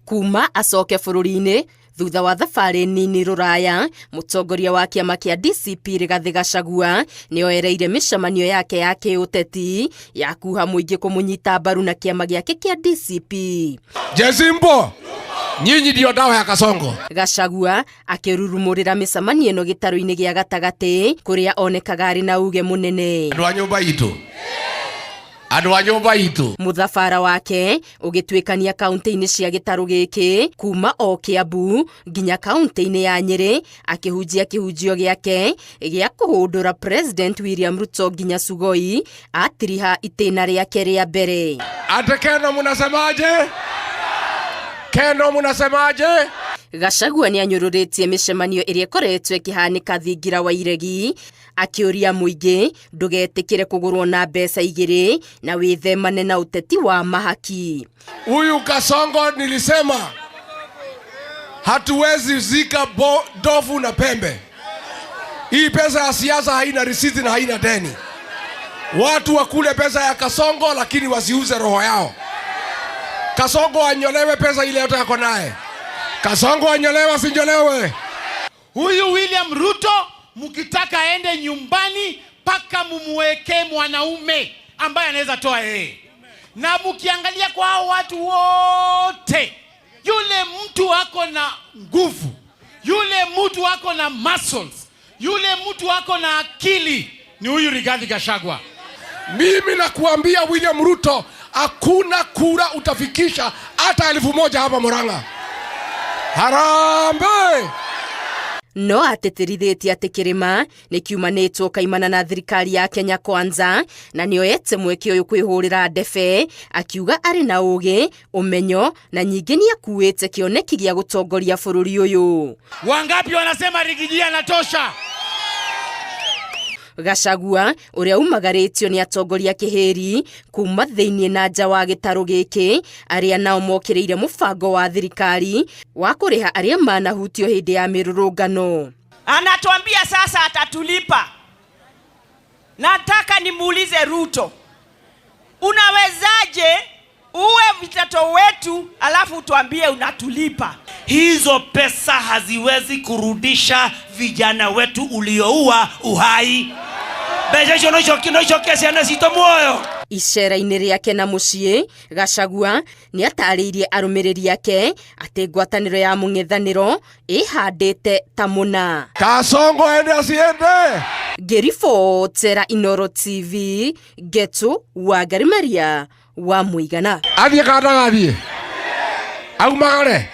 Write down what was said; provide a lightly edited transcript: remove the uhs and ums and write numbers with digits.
Kuma acoke bururi-ini thutha wa thabarĩ nini rũraya, mũtongoria wa kĩama kĩa DCP Rigathĩ Gachagua nĩoereire mĩcemanio yake ya kĩũteti ya kuha mũingĩ kũmũnyita mbaru na kĩama gĩake kĩa DCP. Jezimbo, nyinyi ndio dawa ya Kasongo. Gachagua akĩrurumũrĩra mĩcemanio ĩno gĩtarũ-inĩ gĩa gatagatĩ kũrĩa onekaga arĩ na uge mũnene. Andũ a nyũmba itũ. Andũ a nyũmba itũ. Mũthabara wake ũgĩtuĩkania kaunti-inĩ cia gĩtarũ gĩkĩ kuma o Kiambu nginya kaunti-inĩ ya Nyeri, akĩhunjia kĩhunjio gĩake gĩa kũhũndũra President William Ruto nginya Sugoi atiriha itĩna rĩake rĩa mbere. Ate Keno munasemaje? Keno munasemaje? Gachagua nĩanyũrũrĩtie mĩcemanio ĩrĩa ĩkoretwo ĩkĩhanĩka thingira wa iregi, akĩũria mũingĩ ndũgetĩkĩre kũgũrwo na mbeca igĩrĩ na wĩthemane na ũteti wa mahaki. Huyu Kasongo nilisema hatuwezi zika ndovu na pembe. Hii pesa ya siasa haina risiti na haina deni. Watu wakule pesa ya Kasongo lakini wasiuze roho yao. Kasongo anyolewe pesa ile yote yako naye. Kasongo anyolewe sinyolewe. Huyu William Ruto mkitaka aende nyumbani paka mumuweke mwanaume ambaye anaweza toa yeye. Na mkiangalia kwa hao watu wote, yule mtu wako na nguvu, yule mtu wako na muscles, yule mtu wako na akili ni huyu Rigathĩ Gachagua. Mimi nakuambia William Ruto, hakuna kura utafikisha hata 1000 hapa Murang'a. Harambe! No ateterithĩtie atĩ kĩrĩma nĩkiumanĩtwo kaimana na thirikari ya Kenya Kwanza na nĩoete mweke ũyũ kwĩhũrĩra ndebe, akiuga arĩ na ũgĩ, ũmenyo na nyingĩ nĩakuĩte kĩoneki gĩa gũtongoria bũrũri ũyũ. Wangapi wanasema Rigiji anatosha? Gachagua ũrĩa umagarĩtio nĩ atongoria kĩhĩri kuma thĩinĩ na nja wa gĩtarũ gĩkĩ, arĩa nao mokĩrĩire mũbango wa thirikari wa kũrĩha arĩa manahutio hĩndĩ ya mĩrũrũngano. Anatuambia sasa atatulipa. Nataka nimuulize Ruto, unawezaje uwe mtoto wetu alafu tuambie unatulipa? Hizo pesa haziwezi kurudisha vijana wetu ulioua uhai. Bejejo no kesi anasito moyo. Icera-inĩ rĩake na mũciĩ, Gachagua nĩatarĩirie arũmĩrĩri ake atĩ ngwatanĩro ya mũng'ethanĩro ĩhandĩte ta mũna. Kasongo ende asiende. Ngĩribotera Inooro TV, Getu Wangari Maria wa Mũigana. Athiĩ kana gathiĩ. Aumagare.